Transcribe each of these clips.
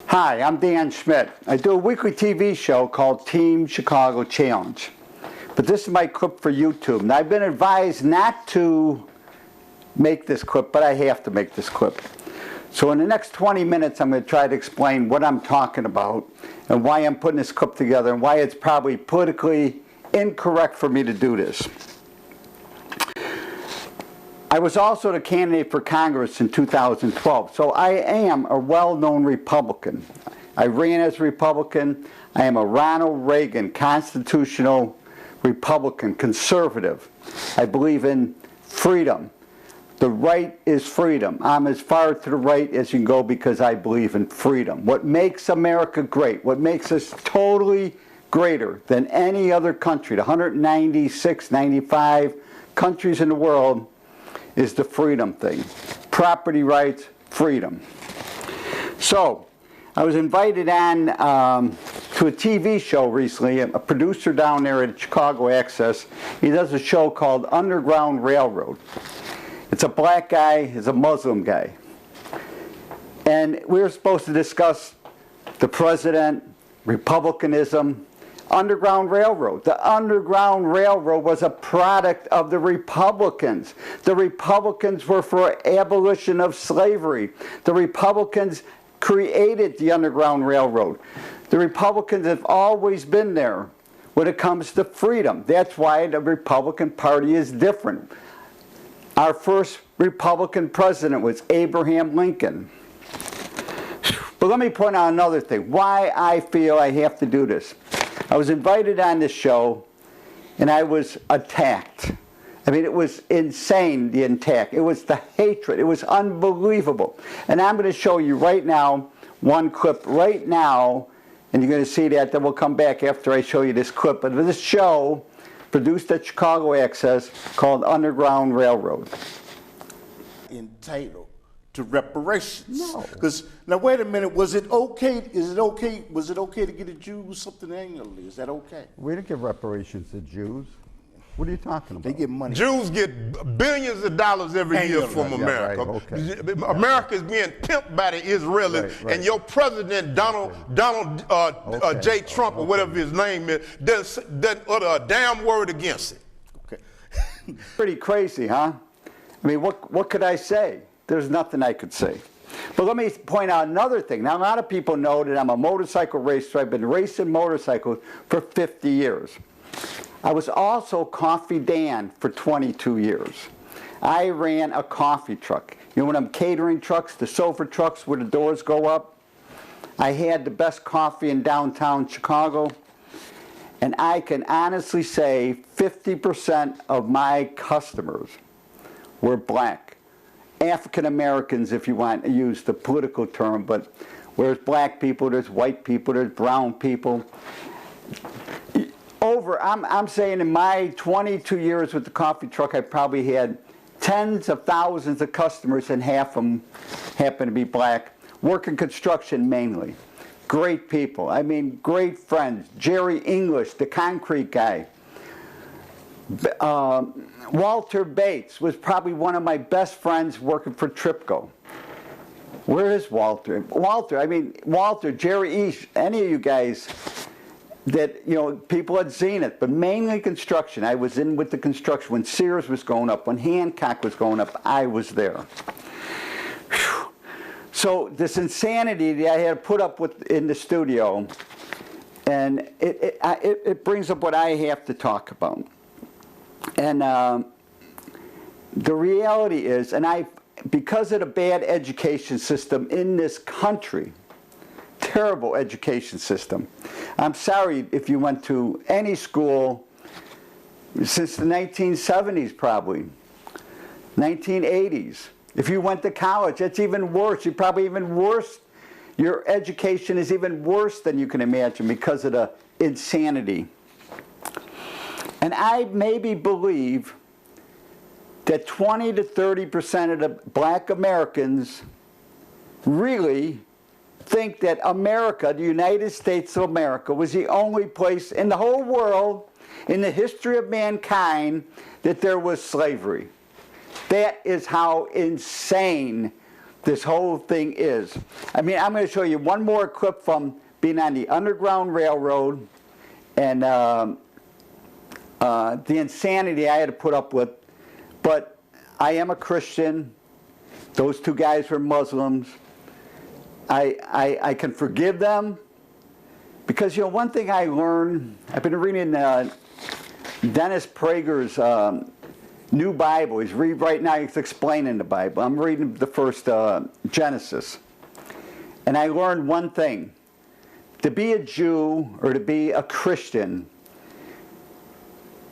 Hi, I'm Dan Schmitt. I do a weekly TV show called Team Chicago Challenge. But this is my clip for YouTube. And I've been advised not to make this clip, but I have to make this clip. So in the next 20 minutes, I'm going to try to explain what I'm talking about and why I'm putting this clip together and why it's probably politically incorrect for me to do this. I was also the candidate for Congress in 2012, so I am a well-known Republican. I ran as a Republican. I am a Ronald Reagan constitutional Republican, conservative. I believe in freedom. The right is freedom. I'm as far to the right as you can go because I believe in freedom. What makes America great, what makes us totally greater than any other country, the 196, 95 countries in the world, is the freedom thing. Property rights, freedom. So, I was invited on to a TV show recently, a producer down there at Chicago Access. He does a show called Underground Railroad. It's a black guy, he's a Muslim guy. And we were supposed to discuss the president, Republicanism, Underground Railroad. The Underground Railroad was a product of the Republicans. The Republicans were for abolition of slavery. The Republicans created the Underground Railroad. The Republicans have always been there when it comes to freedom. That's why the Republican Party is different. Our first Republican president was Abraham Lincoln. But let me point out another thing, why I feel I have to do this. I was invited on this show, and I was attacked. I mean, it was insane, the attack. It was the hatred. It was unbelievable. And I'm going to show you right now, one clip right now, and you're going to see that. Then we'll come back after I show you this clip. But this show, produced at Chicago Access, called Underground Railroad. Entitled to reparations. No. Because now wait a minute, was it okay to get a Jew something annually? Is that okay? We don't give reparations to Jews. What are you talking about? They get money. Jews get billions of dollars every year from America. Right, okay. America is being pimped by the Israelis, right. And your president, Donald J. Trump, or whatever his name is, doesn't utter a damn word against it. Okay. Pretty crazy, huh? I mean, what could I say? There's nothing I could say. But let me point out another thing. Now, a lot of people know that I'm a motorcycle racer. I've been racing motorcycles for 50 years. I was also Coffee Dan for 22 years. I ran a coffee truck. You know, one of them catering trucks, the sofa trucks where the doors go up? I had the best coffee in downtown Chicago. And I can honestly say 50% of my customers were black. African Americans, if you want to use the political term, but where's black people, there's white people, there's brown people. I'm saying in my 22 years with the coffee truck, I probably had tens of thousands of customers, and half of them happen to be black, working construction mainly. Great people, I mean, great friends. Jerry English, the concrete guy. Walter Bates was probably one of my best friends working for Tripco. Where is Walter? Walter, Jerry East, any of you guys that, you know, people at Zenith, but mainly construction. I was in with the construction. When Sears was going up, when Hancock was going up, I was there. Whew. So this insanity that I had to put up with in the studio, and it brings up what I have to talk about. And the reality is, because of the bad education system in this country, terrible education system. I'm sorry if you went to any school since the 1970s probably, 1980s. If you went to college, it's even worse. You're probably even worse. Your education is even worse than you can imagine because of the insanity. And I maybe believe that 20 to 30% of the black Americans really think that America, the United States of America, was the only place in the whole world, in the history of mankind, that there was slavery. That is how insane this whole thing is. I mean, I'm going to show you one more clip from being on the Underground Railroad and the insanity I had to put up with. But I am a Christian. Those two guys were Muslims. I can forgive them because, you know, one thing I learned, I've been reading Dennis Prager's New Bible. He's right now, he's explaining the Bible. I'm reading the first Genesis. And I learned one thing. To be a Jew or to be a Christian,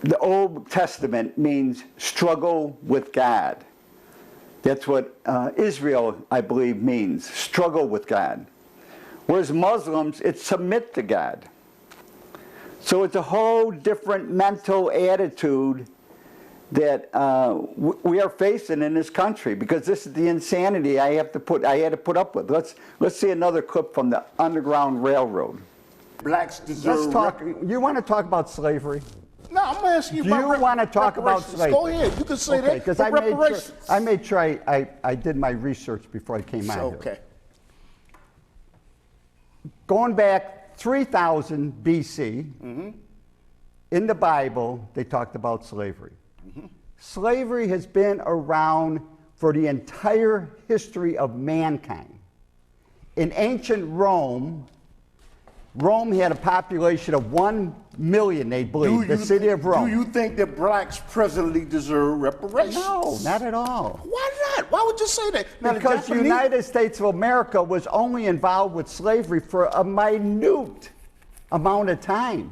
the Old Testament means struggle with God. That's what Israel, I believe, means, struggle with God. Whereas Muslims, it's submit to God. So it's a whole different mental attitude that we are facing in this country, because this is the insanity I had to put up with. Let's see another clip from the Underground Railroad. Blacks deserve. Let's talk. You want to talk about slavery? No, I'm asking you Do about you want to talk about slavery? Go ahead. You can say okay, that. Because reparations. I made sure I did my research before I came out Okay. here. Going back 3000 BC, in the Bible, they talked about slavery. Slavery has been around for the entire history of mankind. In ancient Rome had a population of 1 million, they believe, the city of Rome. Do you think that blacks presently deserve reparations? No, not at all. Why not? Why would you say that? Now, the Because the Japanese- United States of America was only involved with slavery for a minute amount of time.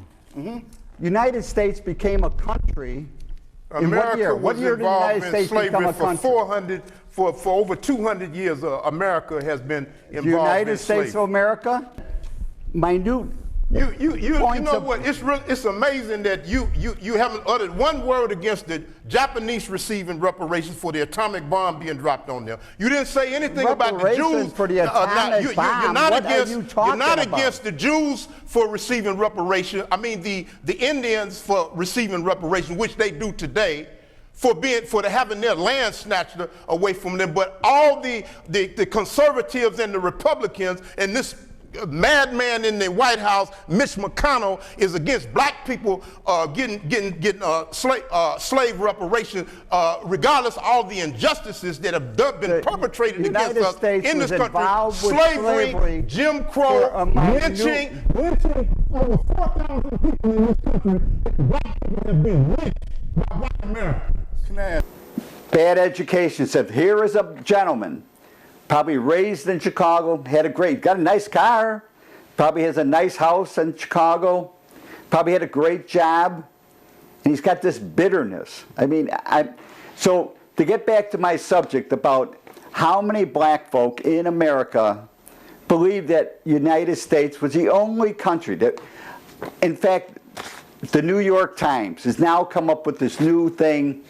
United States became a country in what year? What year did the United States become a country? For over 200 years, America has been involved The United in States slavery. of America, minute. You points know of- what? It's amazing that you haven't uttered one word against the Japanese receiving reparations for the atomic bomb being dropped on them. You didn't say anything about the Reparations Jews for the atomic bomb? You're not What are against. you You're talking not about? against the Jews for receiving reparations. I mean the Indians for receiving reparations, which they do today, for having their land snatched away from them. But all the conservatives and the Republicans and this madman in the White House, Mitch McConnell, is against black people getting slave reparations, regardless of all the injustices that have been perpetrated against us in this country. Slavery, Jim Crow, lynching. Over 4,000 people in this country, black people have been lynched by white Americans. Can I ask? Bad education. Said, here is a gentleman, probably raised in Chicago, got a nice car, probably has a nice house in Chicago, probably had a great job, and he's got this bitterness. I mean, so to get back to my subject about how many black folk in America believe that United States was the only country that, in fact, the New York Times has now come up with this new thing,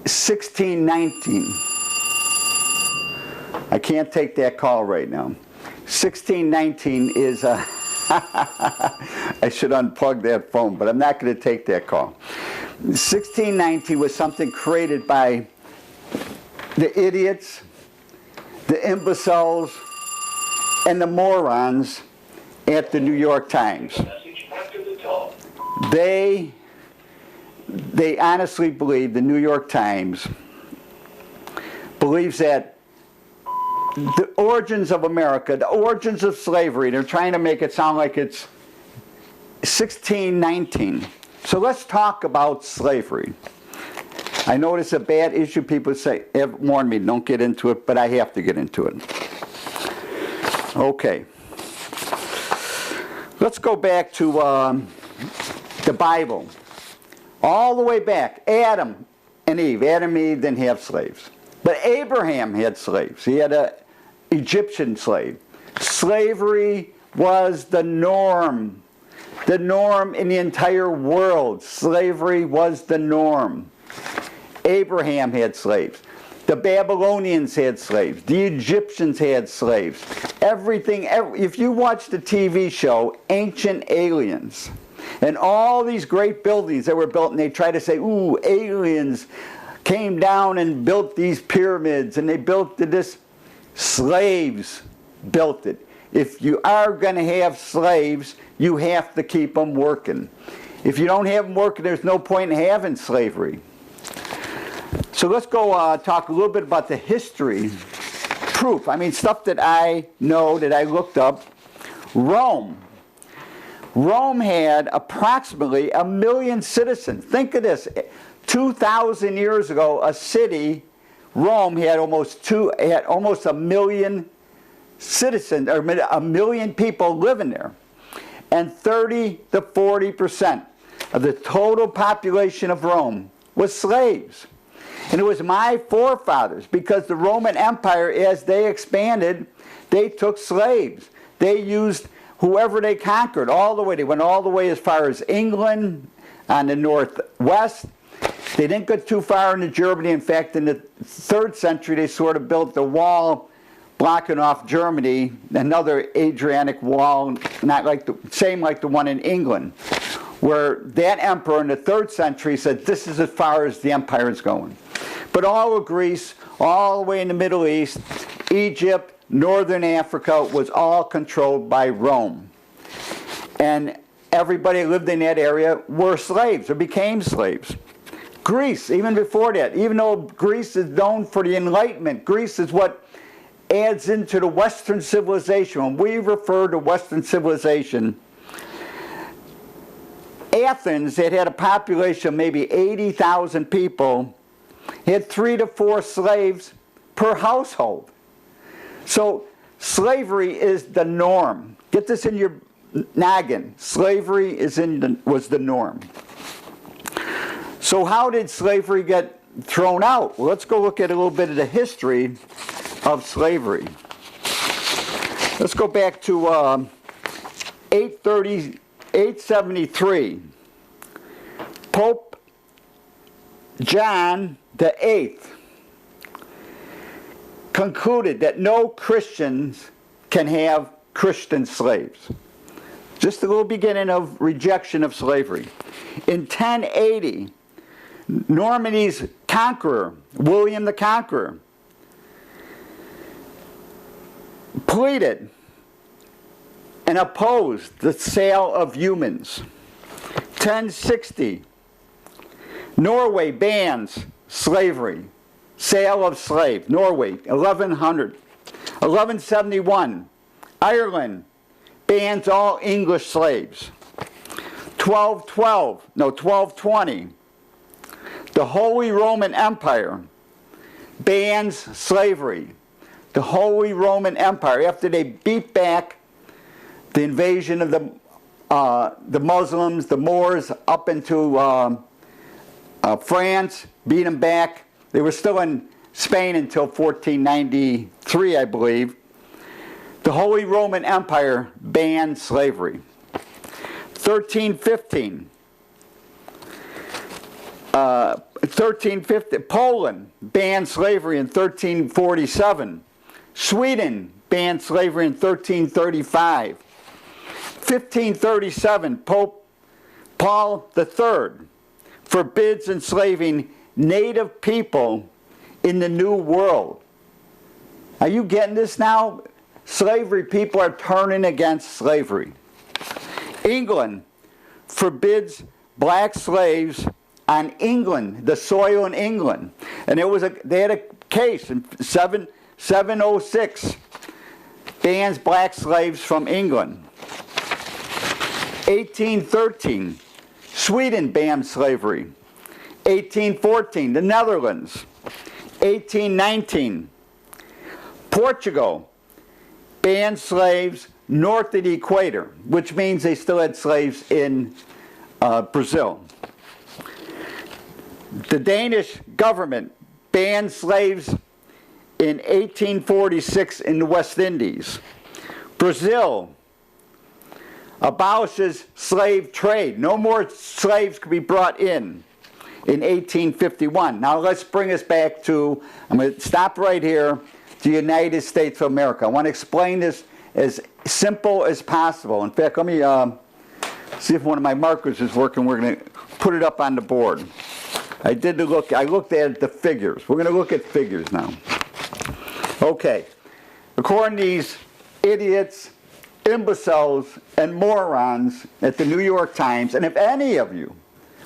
1619. I can't take that call right now. 1619 is I should unplug that phone, but I'm not going to take that call. 1619 was something created by the idiots, the imbeciles, and the morons at the New York Times. They honestly believe, the New York Times believes that the origins of America, the origins of slavery, they're trying to make it sound like it's 1619. So let's talk about slavery. I know it's a bad issue. People have warned me, don't get into it, but I have to get into it. Okay. Let's go back to the Bible. All the way back, Adam and Eve. Adam and Eve didn't have slaves. But Abraham had slaves. He had an Egyptian slave. Slavery was the norm. The norm in the entire world. Slavery was the norm. Abraham had slaves. The Babylonians had slaves. The Egyptians had slaves. If you watch the TV show, Ancient Aliens, and all these great buildings that were built, and they try to say, ooh, aliens came down and built these pyramids, and they built this. Slaves built it. If you are going to have slaves, you have to keep them working. If you don't have them working, there's no point in having slavery. So let's go talk a little bit about the history. Proof. I mean, stuff that I know, that I looked up. Rome. Rome had approximately 1 million citizens. Think of this. 2,000 years ago, a city, Rome, had almost 1 million citizens, or 1 million people living there. And 30 to 40% of the total population of Rome was slaves. And it was my forefathers, because the Roman Empire, as they expanded, they took slaves. They used whoever they conquered all the way. They went all the way as far as England on the northwest. They didn't go too far into Germany. In fact, in the 3rd century, they sort of built the wall blocking off Germany, another Adriatic wall, not like same like the one in England, where that emperor in the 3rd century said, this is as far as the empire is going. But all of Greece, all the way in the Middle East, Egypt, Northern Africa, was all controlled by Rome. And everybody who lived in that area were slaves or became slaves. Greece, even before that, even though Greece is known for the Enlightenment, Greece is what adds into the Western civilization. When we refer to Western civilization, Athens, that had a population of maybe 80,000 people, had 3 to 4 slaves per household. So slavery is the norm. Get this in your noggin. Slavery was the norm. So how did slavery get thrown out? Well, let's go look at a little bit of the history of slavery. Let's go back to 873. Pope John VIII concluded that no Christians can have Christian slaves. Just a little beginning of rejection of slavery. In 1080, Normandy's conqueror, William the Conqueror, pleaded and opposed the sale of humans. 1060, Norway bans slavery, sale of slaves. Norway, 1100. 1171, Ireland bans all English slaves. 1220, the Holy Roman Empire bans slavery. The Holy Roman Empire, after they beat back the invasion of the Muslims, the Moors, up into France, beat them back. They were still in Spain until 1493, I believe. The Holy Roman Empire banned slavery. 1315, Poland banned slavery in 1347. Sweden banned slavery in 1335. 1537, Pope Paul III forbids enslaving native people in the New World. Are you getting this now? Slavery, people are turning against slavery. England forbids black slaves on England, the soil in England. And they had a case in 706, bans black slaves from England. 1813, Sweden banned slavery. 1814, the Netherlands. 1819, Portugal banned slaves north of the equator, which means they still had slaves in Brazil. The Danish government banned slaves in 1846 in the West Indies. Brazil abolishes slave trade. No more slaves could be brought in 1851. Now let's bring us back to, I'm going to stop right here, the United States of America. I want to explain this as simple as possible. In fact, let me see if one of my markers is working. We're going to put it up on the board. I looked at the figures. We're going to look at figures now. Okay. according to these idiots, imbeciles, and morons at the New York Times, and if any of you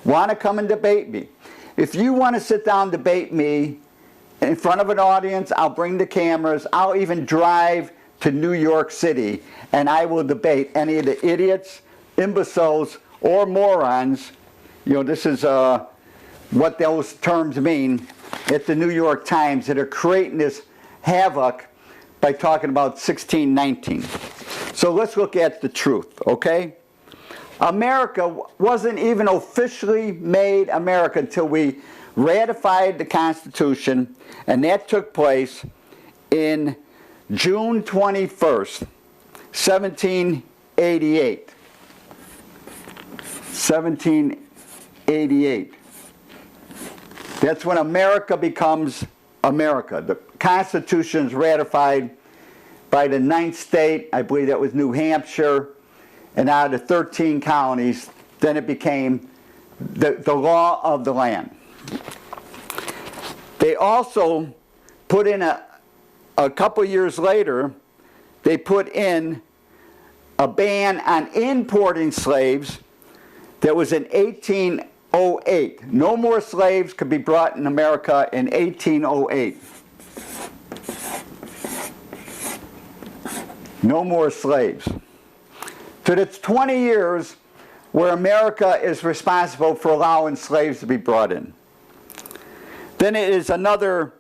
want to come and debate me, if you want to sit down and debate me in front of an audience, I'll bring the cameras, I'll even drive to New York City, and I will debate any of the idiots, imbeciles, or morons. You know, this is what those terms mean at the New York Times that are creating this havoc by talking about 1619. So let's look at the truth, okay? America wasn't even officially made America until we ratified the Constitution, and that took place in June 21st, 1788. 1788. That's when America becomes America. The Constitution is ratified by the 9th state, I believe that was New Hampshire, and out of the 13 colonies, then it became the law of the land. They also put in a couple years later, they put in a ban on importing slaves that was in 1808. No more slaves could be brought in America in 1808. No more slaves. So that's 20 years where America is responsible for allowing slaves to be brought in. Then it is another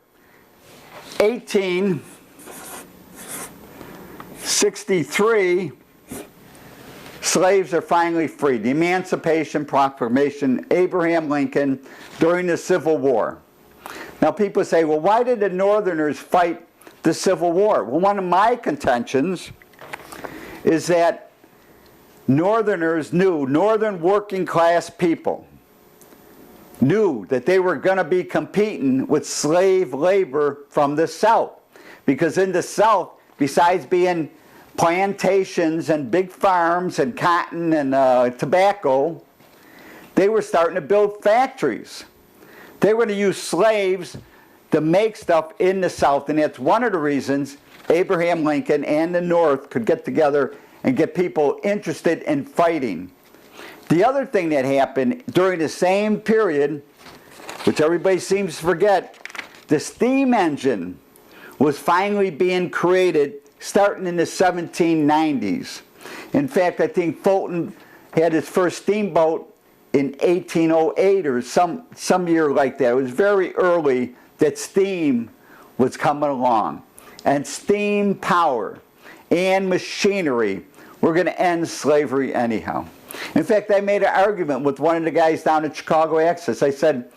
1863, slaves are finally freed. The Emancipation Proclamation, Abraham Lincoln, during the Civil War. Now people say, well, why did the Northerners fight the Civil War? Well, one of my contentions is that Northerners knew, Northern working class people knew that they were going to be competing with slave labor from the South. Because in the South, besides being plantations and big farms and cotton and tobacco, they were starting to build factories. They were going to use slaves to make stuff in the South, and that's one of the reasons Abraham Lincoln and the North could get together and get people interested in fighting. The other thing that happened during the same period, which everybody seems to forget, the steam engine was finally being created starting in the 1790s. In fact, I think Fulton had his first steamboat in 1808 or some year like that. It was very early that steam was coming along. And steam power and machinery were going to end slavery anyhow. In fact, I made an argument with one of the guys down at Chicago Access. I said,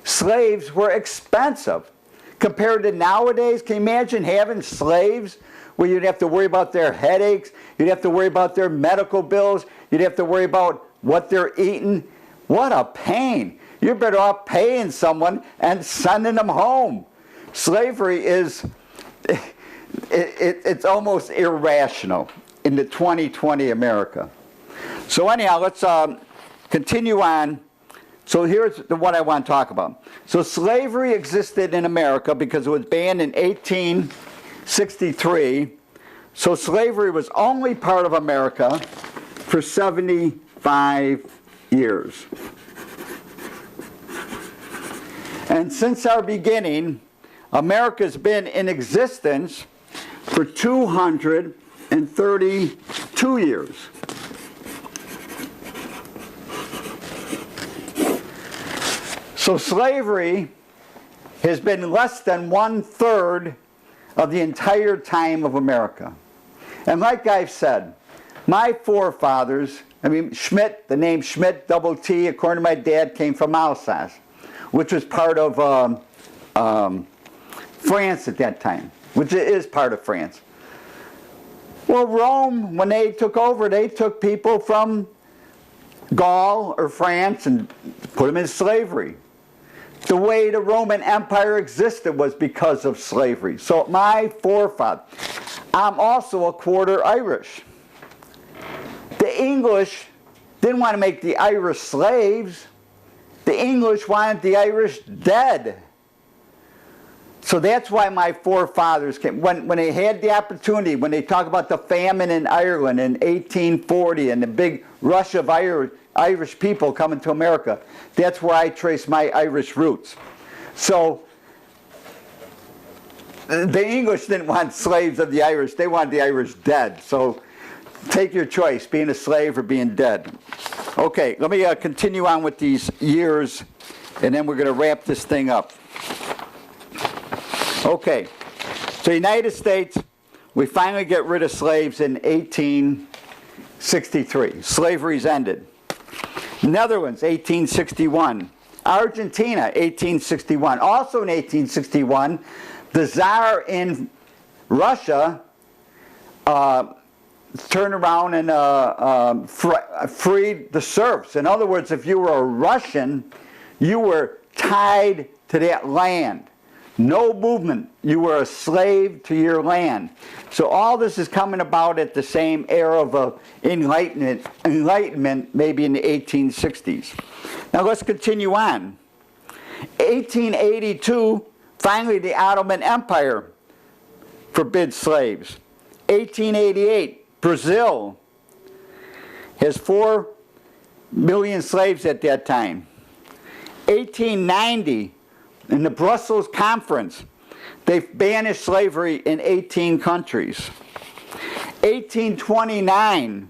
slaves were expensive. Compared to nowadays, can you imagine having slaves where you'd have to worry about their headaches, you'd have to worry about their medical bills, you'd have to worry about what they're eating? What a pain. You're better off paying someone and sending them home. Slavery is, it's almost irrational in the 2020 America. So anyhow, let's continue on. So here's what I want to talk about. So slavery existed in America because it was banned in 1863. So slavery was only part of America for 75 years. And since our beginning, America's been in existence for 232 years. So slavery has been less than 1/3 of the entire time of America. And like I've said, my forefathers, Schmitt, the name Schmitt, double T, according to my dad, came from Alsace, which was part of France at that time, which is part of France. Well, Rome, when they took over, they took people from Gaul or France and put them in slavery. The way the Roman Empire existed was because of slavery. So my forefather, I'm also a quarter Irish. The English didn't want to make the Irish slaves. The English wanted the Irish dead. So that's why my forefathers came. When they had the opportunity, when they talk about the famine in Ireland in 1840 and the big rush of Irish people coming to America, that's where I trace my Irish roots. So the English didn't want slaves of the Irish. They wanted the Irish dead. So take your choice, being a slave or being dead. Okay, let me continue on with these years, and then we're going to wrap this thing up. Okay, so United States, we finally get rid of slaves in 1863. Slavery's ended. Netherlands, 1861. Argentina, 1861. Also in 1861, the Tsar in Russia turned around and freed the serfs. In other words, if you were a Russian, you were tied to that land. No movement. You were a slave to your land. So all this is coming about at the same era of enlightenment, maybe in the 1860s. Now let's continue on. 1882, finally the Ottoman Empire forbids slaves. 1888, Brazil has 4 million slaves at that time. 1890, in the Brussels Conference, they banished slavery in 18 countries. 1829,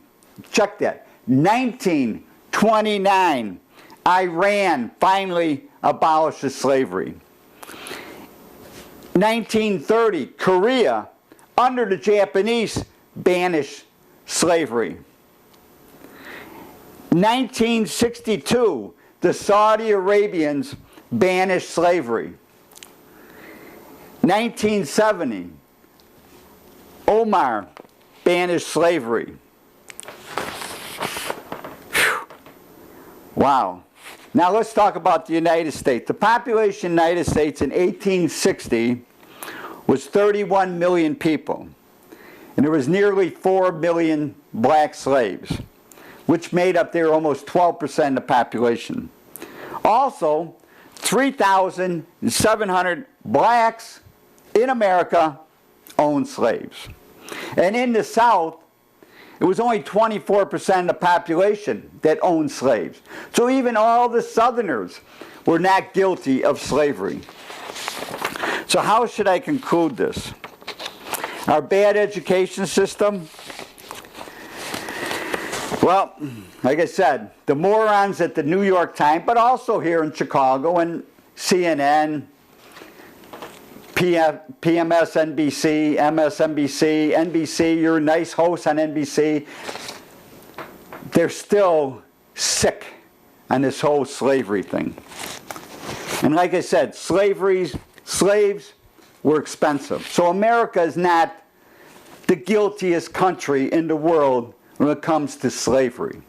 check that, 1929, Iran finally abolishes slavery. 1930, Korea, under the Japanese, banished slavery. 1962, the Saudi Arabians banished slavery. 1970, Omar banished slavery. Whew. Wow. Now let's talk about the United States. The population of the United States in 1860 was 31 million people. And there was nearly 4 million black slaves, which made up there almost 12% of the population. Also, 3,700 blacks in America owned slaves. And in the South, it was only 24% of the population that owned slaves. So even all the Southerners were not guilty of slavery. So how should I conclude this? Our bad education system? Well, like I said, the morons at the New York Times, but also here in Chicago and CNN, PMSNBC, MSNBC, NBC, your nice host on NBC, they're still sick on this whole slavery thing. And like I said, slaves were expensive. So America is not the guiltiest country in the world when it comes to slavery.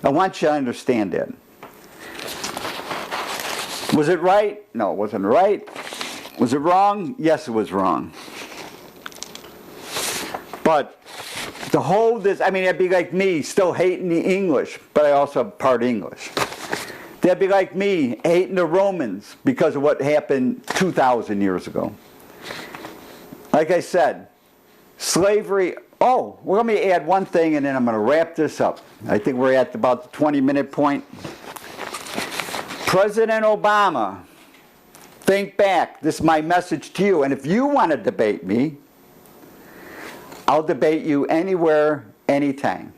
I want you to understand that. Was it right? No, it wasn't right. Was it wrong? Yes, it was wrong. But to hold this, I mean, that'd be like me still hating the English, but I also have part English. That'd be like me hating the Romans because of what happened 2,000 years ago. Like I said, slavery. Oh, well, let me add one thing and then I'm going to wrap this up. I think we're at about the 20-minute point. President Obama, think back. This is my message to you. And if you want to debate me, I'll debate you anywhere, anytime.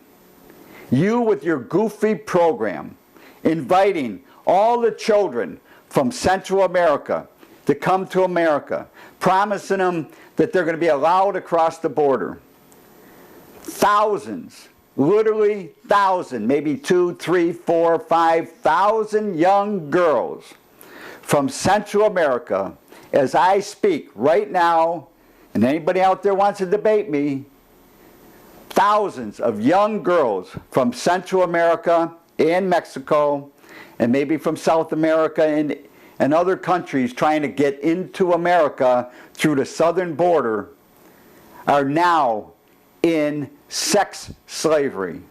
You with your goofy program, inviting all the children from Central America to come to America, promising them that they're going to be allowed across the border. Thousands, literally thousands, maybe 2, 3, 4, 5,000 young girls from Central America, as I speak right now, and anybody out there wants to debate me, thousands of young girls from Central America and Mexico, and maybe from South America and other countries trying to get into America through the southern border, are now in sex slavery.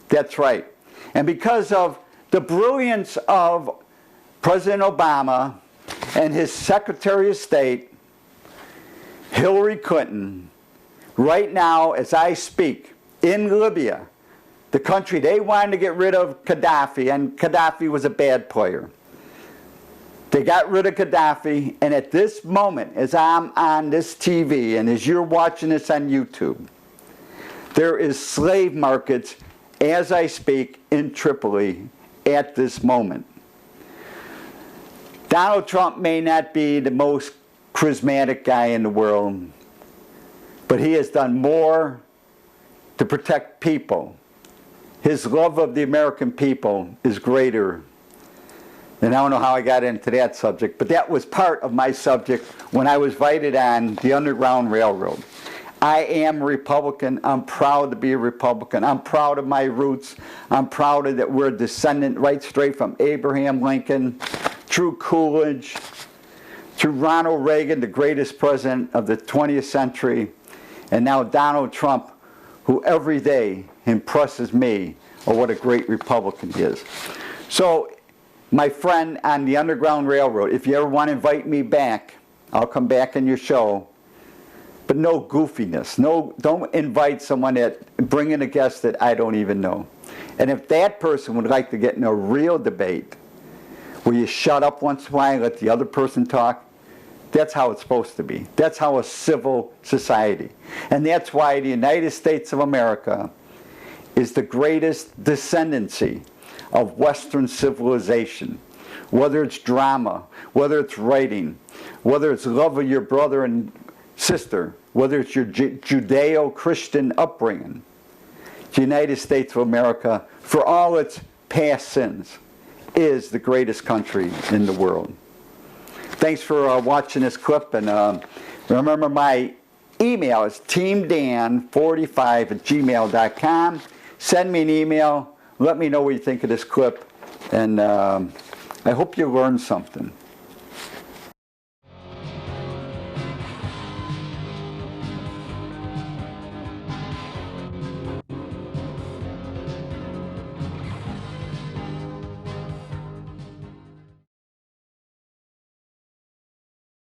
That's right. And because of the brilliance of President Obama and his Secretary of State, Hillary Clinton, right now as I speak, in Libya, the country they wanted to get rid of Gaddafi, and Gaddafi was a bad player. They got rid of Gaddafi, and at this moment, as I'm on this TV and as you're watching this on YouTube, there is slave markets as I speak in Tripoli at this moment. Donald Trump may not be the most charismatic guy in the world, but he has done more to protect people. His love of the American people is greater. And I don't know how I got into that subject, but that was part of my subject when I was invited on the Underground Railroad. I am a Republican. I'm proud to be a Republican. I'm proud of my roots. I'm proud of that we're a descendant right straight from Abraham Lincoln, through Coolidge, through Ronald Reagan, the greatest president of the 20th century, and now Donald Trump, who every day impresses me of what a great Republican he is. So, my friend on the Underground Railroad, if you ever want to invite me back, I'll come back on your show. But no goofiness. Don't invite someone bring in a guest that I don't even know. And if that person would like to get in a real debate, where you shut up once in a while and let the other person talk, that's how it's supposed to be. That's how a civil society. And that's why the United States of America is the greatest descendancy of Western civilization. Whether it's drama, whether it's writing, whether it's love of your brother and sister, whether it's your Judeo-Christian upbringing, the United States of America, for all its past sins, is the greatest country in the world. Thanks for watching this clip, and remember my email is teamdan45@gmail.com. Send me an email. Let me know what you think of this clip, and I hope you learned something.